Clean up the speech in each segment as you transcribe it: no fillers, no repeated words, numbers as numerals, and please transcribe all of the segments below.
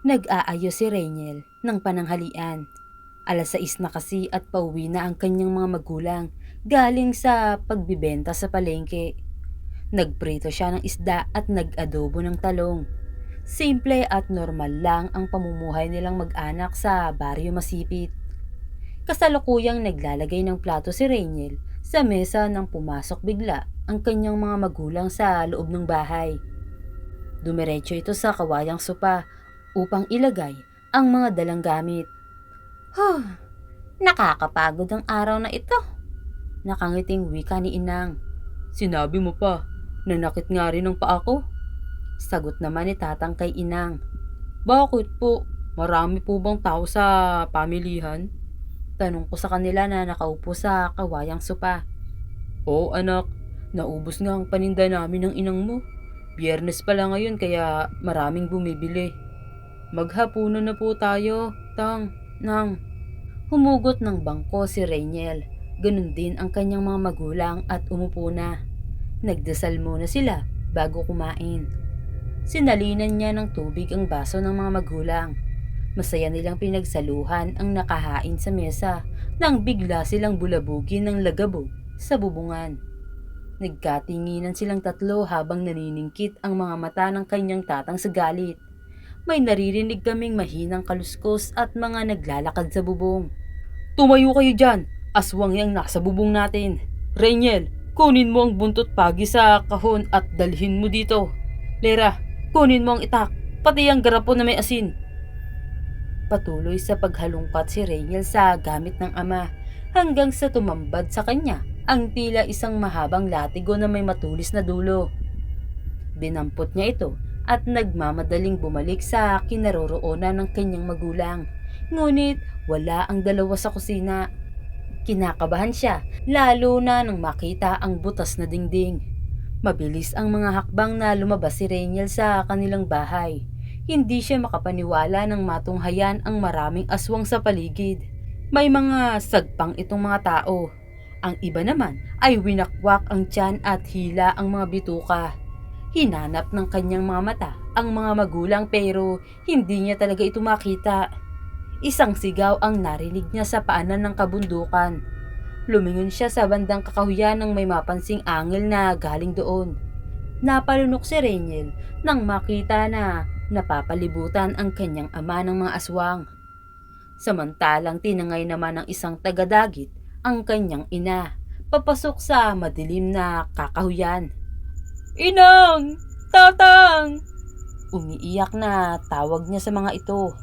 Nag-aayos si Rainiel ng pananghalian. Alas 6 na kasi at pauwi na ang kanyang mga magulang galing sa pagbibenta sa palengke. Nagprito siya ng isda at nag-adobo ng talong. Simple at normal lang ang pamumuhay nilang mag-anak sa baryo Masipit. Kasalukuyang naglalagay ng plato si Rainiel sa mesa nang pumasok bigla ang kanyang mga magulang sa loob ng bahay. Dumiretso ito sa kawayang sopa upang ilagay ang mga dalang gamit. Huh, nakakapagod ang araw na ito. Nakangiting wika ni Inang. Sinabi mo pa, nanakit nga rin ang paa ko. Sagot naman ni Tatang kay Inang. Bakit po? Marami po bang tao sa pamilihan? Tanong ko sa kanila na nakaupo sa kawayang sopa. Oo anak, naubos nga ang paninda namin ng inang mo. Biyernes pa lang ngayon kaya maraming bumibili. Maghapunan na po tayo, Tang, Nang. Humugot ng bangko si Rainiel. Ganun din ang kanyang mga magulang at umupo na. Nagdasal muna sila bago kumain. Sinalinan niya ng tubig ang baso ng mga magulang. Masaya nilang pinagsaluhan ang nakahain sa mesa nang bigla silang bulabugin ng lagabo sa bubungan. Nagkatinginan silang tatlo habang naniningkit ang mga mata ng kanyang tatang sa galit. May naririnig kaming mahinang kaluskos at mga naglalakad sa bubong. Tumayo kayo dyan! Aswang yang nasa bubong natin. Rainiel, kunin mo ang buntot pagi sa kahon at dalhin mo dito. Lera, kunin mo ang itak, pati ang garapon na may asin. Patuloy sa paghalungkat si Rainiel sa gamit ng ama hanggang sa tumambad sa kanya ang tila isang mahabang latigo na may matulis na dulo. Dinampot niya ito at nagmamadaling bumalik sa kinaroroonan ng kanyang magulang. Ngunit wala ang dalawa sa kusina. Kinakabahan siya lalo na nang makita ang butas na dingding. Mabilis ang mga hakbang na lumabas si Rainiel sa kanilang bahay. Hindi siya makapaniwala nang matunghayan ang maraming aswang sa paligid. May mga sagpang itong mga tao. Ang iba naman ay winakwak ang tiyan at hila ang mga bituka. Hinanap ng kanyang mga mata ang mga magulang pero hindi niya talaga ito makita. Isang sigaw ang narinig niya sa paanan ng kabundukan. Lumingon siya sa bandang kakahuyan nang may mapansing angel na galing doon. Napalunok si Rainiel nang makita na napapalibutan ang kanyang ama ng mga aswang. Samantalang tinangay naman ng isang tagadagit ang kanyang ina, papasok sa madilim na kakahuyan. Inang! Tatang! Umiiyak na tawag niya sa mga ito.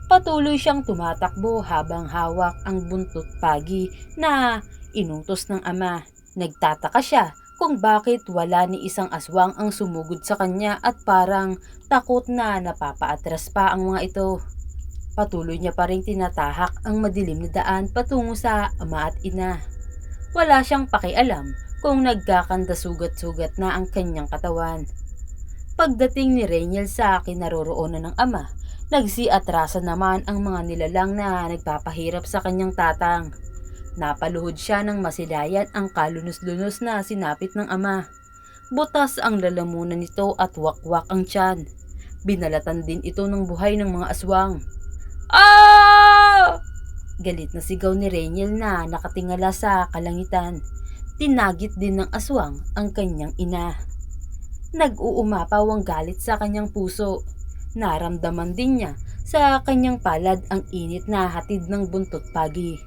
Patuloy siyang tumatakbo habang hawak ang buntot pagi na inutos ng ama. Nagtataka siya kung bakit wala ni isang aswang ang sumugod sa kanya at parang takot na napapaatras pa ang mga ito. Patuloy niya pa rin tinatahak ang madilim na daan patungo sa ama at ina. Wala siyang pakialam kung nagkakanda sugat-sugat na ang kanyang katawan. Pagdating ni Rainiel sa kinaroroonan ng ama, nagsiatrasa naman ang mga nilalang na nagpapahirap sa kanyang tatang. Napaluhod siya nang masilayan ang kalunos-lunos na sinapit ng ama. Butas ang lalamunan nito at wakwak ang tiyan. Binalatan din ito ng buhay ng mga aswang. Ah! Galit na sigaw ni Rainiel na nakatingala sa kalangitan. Tinagit din ng aswang ang kanyang ina. Nag-uumapaw ang galit sa kanyang puso. Naramdaman din niya sa kanyang palad ang init na hatid ng buntot pagi.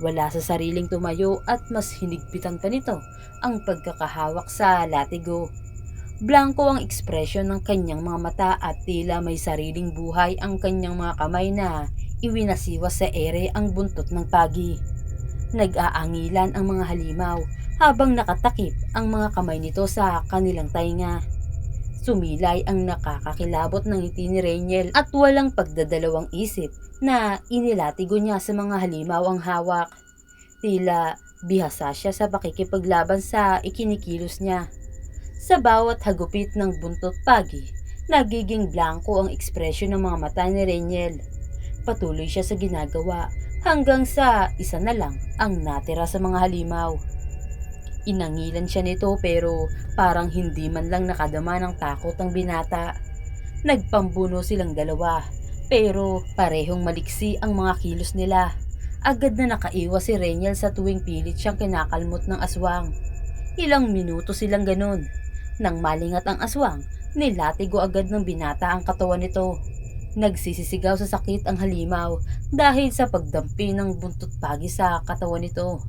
Wala sa sariling tumayo at mas hinigpitan pa nito ang pagkakahawak sa latigo. Blanko ang ekspresyon ng kanyang mga mata at tila may sariling buhay ang kanyang mga kamay na iwinasiwas sa ere ang buntot ng pagi. Nag-aangilan ang mga halimaw habang nakatakip ang mga kamay nito sa kanilang tainga. Sumilay ang nakakakilabot ng ngiti ni Rainiel at walang pagdadalawang isip na inilatigo niya sa mga halimaw ang hawak. Tila bihasa siya sa pakikipaglaban sa ikinikilos niya. Sa bawat hagupit ng buntot pagi, nagiging blanko ang ekspresyon ng mga mata ni Rainiel. Patuloy siya sa ginagawa hanggang sa isa na lang ang natira sa mga halimaw. Inangilan siya nito pero parang hindi man lang nakadama ng takot ang binata. Nagpambuno silang dalawa. Pero parehong maliksi ang mga kilos nila. Agad na nakaiwas si Reniel sa tuwing pilit siyang kinakalmot ng aswang. Ilang minuto silang ganun. Nang malingat ang aswang, nilatigo agad ng binata ang katawan nito. Nagsisisigaw sa sakit ang halimaw dahil sa pagdampi ng buntot pagi sa katawan nito.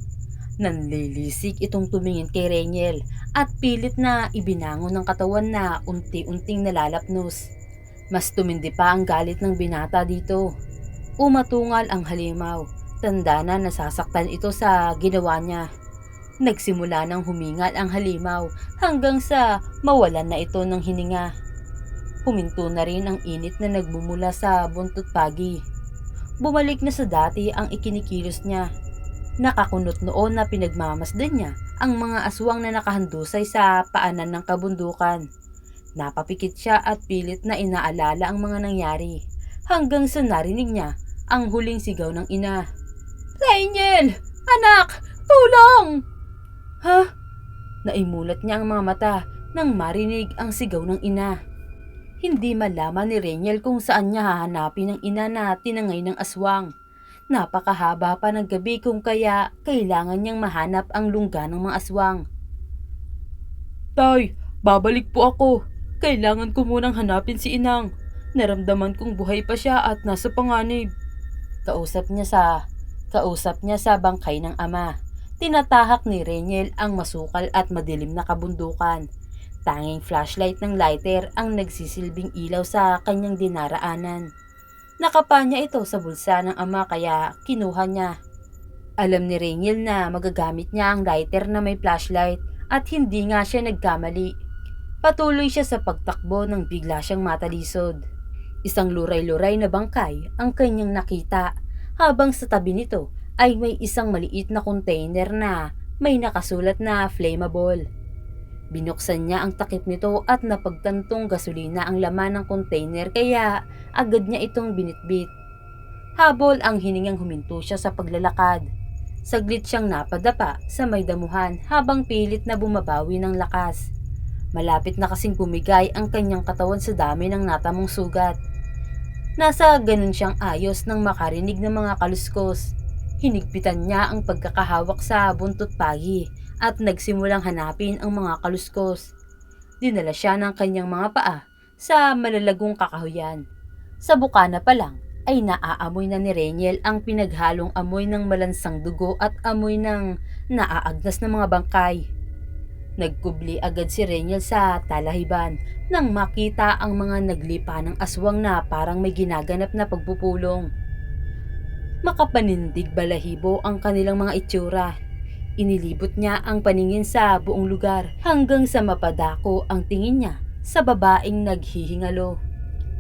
Nanlilisik itong tumingin kay Reniel at pilit na ibinangon ng katawan na unti-unting nalalapnos. Mas tumindi pa ang galit ng binata dito. Umatungal ang halimaw. Tanda na nasasaktan ito sa ginawa niya. Nagsimula ng humingal ang halimaw hanggang sa mawalan na ito ng hininga. Huminto na rin ang init na nagmumula sa buntot pagi. Bumalik na sa dati ang ikinikilos niya. Nakakunot noon na pinagmamasdan niya ang mga aswang na nakahandusay sa paanan ng kabundukan. Napapikit siya at pilit na inaalala ang mga nangyari hanggang sa narinig niya ang huling sigaw ng ina. "Reniel! Anak! Tulong!" Ha? Naimulat niya ang mga mata nang marinig ang sigaw ng ina. Hindi malaman ni Reniel kung saan niya hahanapin ang ina na tinangay ng aswang. Napakahaba pa ng gabi kung kaya kailangan niyang mahanap ang lungga ng mga aswang. "Tay, babalik po ako. Kailangan ko munang hanapin si Inang. Naramdaman kong buhay pa siya at nasa panganib." Kausap niya sa bangkay ng ama. Tinatahak ni Reniel ang masukal at madilim na kabundukan. Tanging flashlight ng lighter ang nagsisilbing ilaw sa kanyang dinaraanan. Nakapa niya ito sa bulsa ng ama kaya kinuha niya. Alam ni Reniel na magagamit niya ang lighter na may flashlight at hindi nga siya nagkamali. Patuloy siya sa pagtakbo nang bigla siyang matalisod. Isang luray-luray na bangkay ang kanyang nakita habang sa tabi nito ay may isang maliit na container na may nakasulat na flammable. Binuksan niya ang takip nito at napagtantong gasolina ang laman ng container kaya agad niya itong binitbit. Habol ang hiningang huminto siya sa paglalakad. Saglit siyang napadapa sa may damuhan habang pilit na bumabawi ng lakas. Malapit na kasing bumigay ang kanyang katawan sa dami ng natamong sugat. Nasa ganun siyang ayos nang makarinig ng mga kaluskos. Hinigpitan niya ang pagkakahawak sa buntot pagi at nagsimulang hanapin ang mga kaluskos. Dinala siya ng kanyang mga paa sa malalagong kakahuyan. Sa bukana pa lang ay naaamoy na ni Reniel ang pinaghalong amoy ng malansang dugo at amoy ng naaagnas na mga bangkay. Nagkubli agad si Reniel sa talahiban nang makita ang mga naglipa ng aswang na parang may ginaganap na pagpupulong. Makapanindig balahibo ang kanilang mga itsura. Inilibot niya ang paningin sa buong lugar hanggang sa mapadako ang tingin niya sa babaeng naghihingalo.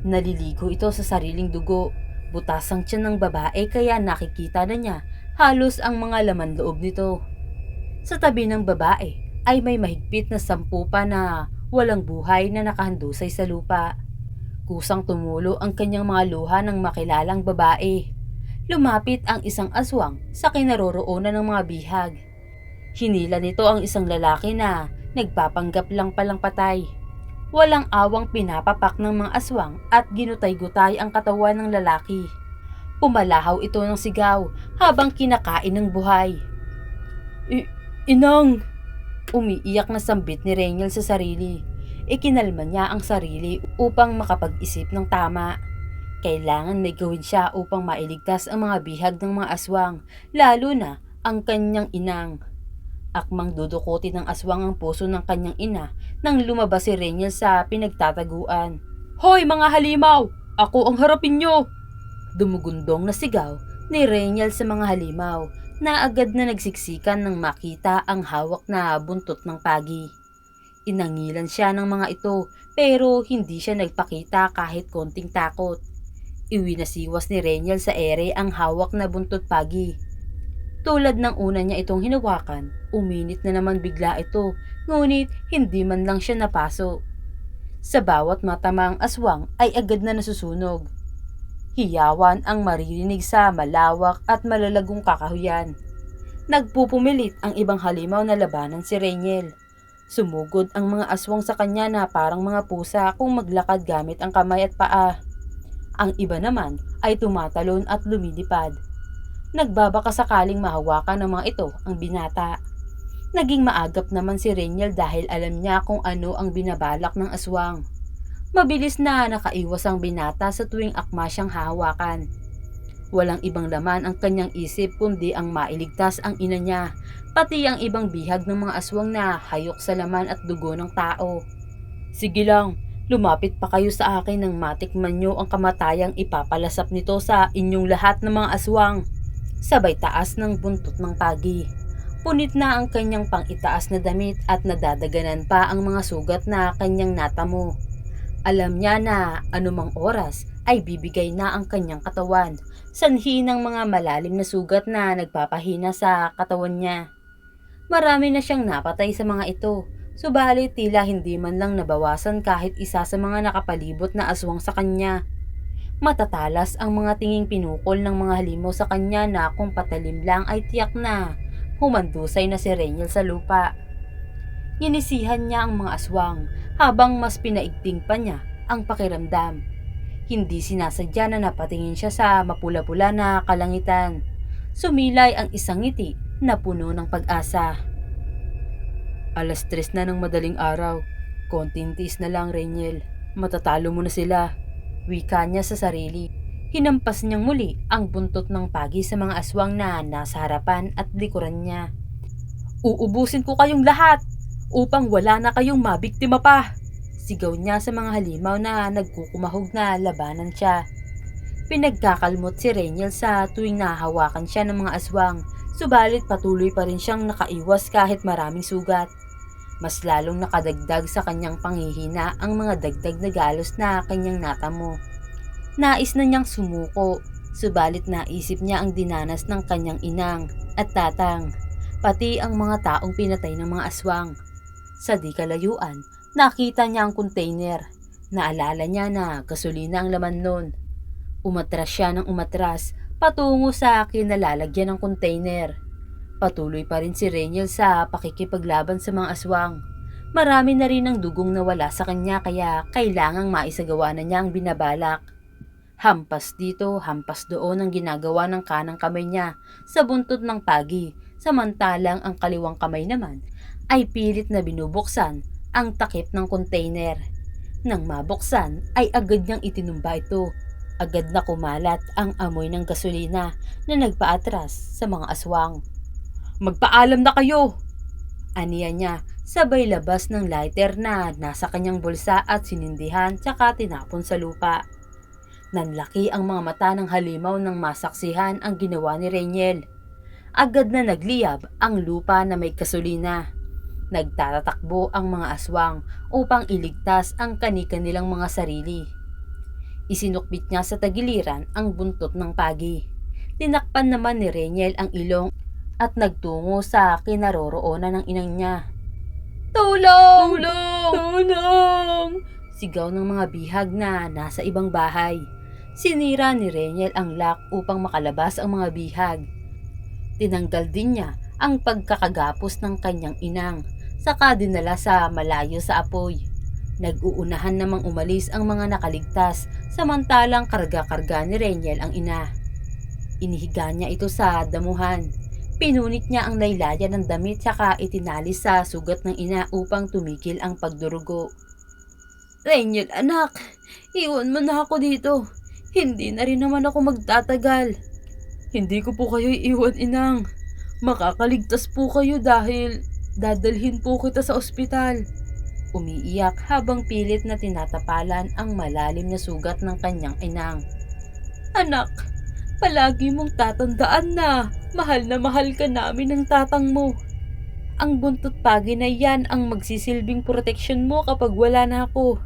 Naliligo ito sa sariling dugo. Butas ang tiyan ng babae kaya nakikita na niya halos ang mga laman loob nito. Sa tabi ng babae ay may mahigpit na 10 pa na walang buhay na nakahandusay sa lupa. Kusang tumulo ang kanyang mga luha ng makilalang babae. Lumapit ang isang aswang sa kinaroroonan ng mga bihag. Hinila nito ang isang lalaki na nagpapanggap lang palang patay. Walang awang pinapapak ng mga aswang at ginutay-gutay ang katawan ng lalaki. Pumalahaw ito ng sigaw habang kinakain ng buhay. "Inang!" Umiiyak na sambit ni Reniel sa sarili. Ikinalma niya ang sarili upang makapag-isip ng tama. Kailangan may gawin siya upang mailigtas ang mga bihag ng mga aswang, lalo na ang kanyang inang. Akmang dudukutin ng aswang ang puso ng kanyang ina nang lumabas si Reniel sa pinagtataguan. "Hoy mga halimaw! Ako ang harapin nyo!" Dumugundong na sigaw ni Reniel sa mga halimaw na agad na nagsiksikan nang makita ang hawak na buntot ng pagi. Inangilan siya ng mga ito pero hindi siya nagpakita kahit konting takot. Iwinasiwas ni Reniel sa ere ang hawak na buntot pagi. Tulad ng una niya itong hinawakan, uminit na naman bigla ito, ngunit hindi man lang siya napaso. Sa bawat matama ang aswang ay agad na nasusunog. Hiyawan ang maririnig sa malawak at malalagong kakahuyan. Nagpupumilit ang ibang halimaw na labanan si Reniel. Sumugod ang mga aswang sa kanya na parang mga pusa kung maglakad gamit ang kamay at paa. Ang iba naman ay tumatalon at lumilipad. Nagbabaka sakaling mahawakan ng mga ito ang binata. Naging maagap naman si Reniel dahil alam niya kung ano ang binabalak ng aswang. Mabilis na nakaiwas ang binata sa tuwing akma siyang hahawakan. Walang ibang laman ang kanyang isip kundi ang mailigtas ang ina niya, pati ang ibang bihag ng mga aswang na hayok sa laman at dugo ng tao. Sige lang, lumapit pa kayo sa akin nang matikman niyo ang kamatayang ipapalasap nito sa inyong lahat ng mga aswang. Sabay taas ng buntot ng pagi. Punit na ang kanyang pang-itaas na damit at nadadaganan pa ang mga sugat na kanyang natamo. Alam niya na anumang oras ay bibigay na ang kanyang katawan, sanhi ng mga malalim na sugat na nagpapahina sa katawan niya. Marami na siyang napatay sa mga ito, subalit tila hindi man lang nabawasan kahit isa sa mga nakapalibot na aswang sa kanya. Matatalas ang mga tinging pinukol ng mga halimaw sa kanya na kung patalim lang ay tiyak na humandusay na si Reniel sa lupa. Ginisihan niya ang mga aswang habang mas pinaigting pa niya ang pakiramdam. Hindi sinasadya na napatingin siya sa mapula-pula na kalangitan. Sumilay ang isang ngiti na puno ng pag-asa. 3:00 na ng madaling araw. Konting tiis na lang, Reniel. Matatalo mo na sila. Wika niya sa sarili. Hinampas niyang muli ang buntot ng pagi sa mga aswang na nasa harapan at likuran niya. Uubusin ko kayong lahat upang wala na kayong mabiktima pa. Sigaw niya sa mga halimaw na nagkukumahog na labanan siya. Pinagkakalmot si Reniel sa tuwing nahahawakan siya ng mga aswang, subalit patuloy pa rin siyang nakaiwas kahit maraming sugat. Mas lalong nakadagdag sa kanyang panghihina ang mga dagdag na galos na kanyang natamo. Nais na niyang sumuko, subalit naisip niya ang dinanas ng kanyang inang at tatang, pati ang mga taong pinatay ng mga aswang. Sa di kalayuan, nakita niya ang container. Naalala niya na gasolina ang laman nun. Umatras siya ng umatras patungo sa kinalalagyan ng container. Patuloy pa rin si Reniel sa pakikipaglaban sa mga aswang. Marami na rin ang dugong nawala sa kanya kaya kailangang maisagawa na niya ang binabalak. Hampas dito, hampas doon ang ginagawa ng kanang kamay niya sa buntot ng pagi, samantalang ang kaliwang kamay naman ay pilit na binubuksan ang takip ng container. Nang mabuksan ay agad niyang itinumba ito. Agad na kumalat ang amoy ng gasolina na nagpaatras sa mga aswang. Magpaalam na kayo! Aniya niya, sabay labas ng lighter na nasa kanyang bulsa at sinindihan tsaka tinapon sa lupa. Nanlaki ang mga mata ng halimaw nang masaksihan ang ginawa ni Reniel. Agad na nagliyab ang lupa na may gasolina. Nagtatatakbo ang mga aswang upang iligtas ang kani-kanilang mga sarili. Isinukbit niya sa tagiliran ang buntot ng pagi. Tinakpan naman ni Reniel ang ilong at nagtungo sa kinaroroonan ng inang niya. Tulong! Tulong! Tulong! Sigaw ng mga bihag na nasa ibang bahay. Sinira ni Reniel ang lock upang makalabas ang mga bihag. Tinanggal din niya ang pagkakagapos ng kanyang inang, saka dinala sa malayo sa apoy. Nag-uunahan namang umalis ang mga nakaligtas, samantalang karga-karga ni Reniel ang ina. Inihiga niya ito sa damuhan. Pinunit niya ang laylayan ng damit saka itinali sa sugat ng ina upang tumigil ang pagdurugo. Reniel, anak, iwan mo na ako dito. Hindi na rin naman ako magtatagal. Hindi ko po kayo iiwan, inang. Makakaligtas po kayo dahil dadalhin po kita sa ospital. Umiiyak habang pilit na tinatapalan ang malalim na sugat ng kanyang inang. Anak, palagi mong tatandaan na mahal ka namin ng tatang mo. Ang buntot pagi na yan ang magsisilbing proteksyon mo kapag wala na ako.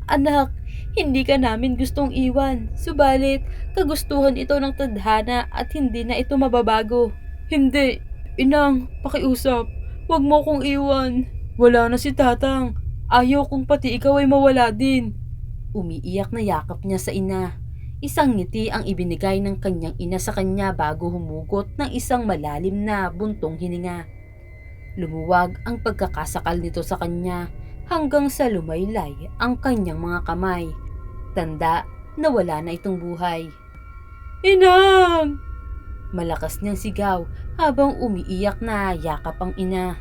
Anak, hindi ka namin gustong iwan, subalit kagustuhan ito ng tadhana at hindi na ito mababago. Hindi, inang, pakiusap, huwag mo kong iwan. Wala na si tatang, ayaw kong pati ikaw ay mawala din. Umiiyak na yakap niya sa ina. Isang ngiti ang ibinigay ng kanyang ina sa kanya bago humugot ng isang malalim na buntong hininga. Lumuwag ang pagkakasakal nito sa kanya hanggang sa lumaylay ang kanyang mga kamay. Tanda na wala na itong buhay. Inang! Malakas niyang sigaw habang umiiyak na yakap ang ina.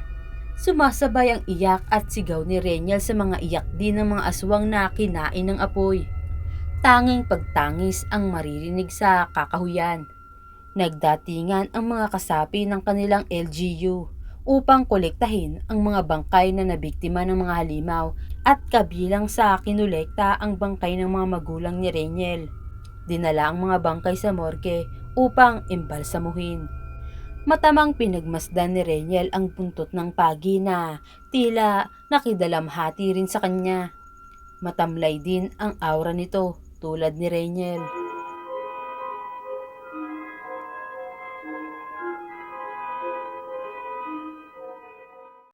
Sumasabay ang iyak at sigaw ni Reniel sa mga iyak din ng mga aswang na kinain ng apoy. Tanging pagtangis ang maririnig sa kakahuyan. Nagdatingan ang mga kasapi ng kanilang LGU upang kolektahin ang mga bangkay na nabiktima ng mga halimaw at kabilang sa kinolekta ang bangkay ng mga magulang ni Reniel. Dinala ang mga bangkay sa morgue upang imbalsamuhin. Matamang pinagmasdan ni Reniel ang buntot ng pagi na tila nakidalamhati rin sa kanya. Matamlay din ang aura nito tulad ni Reniel.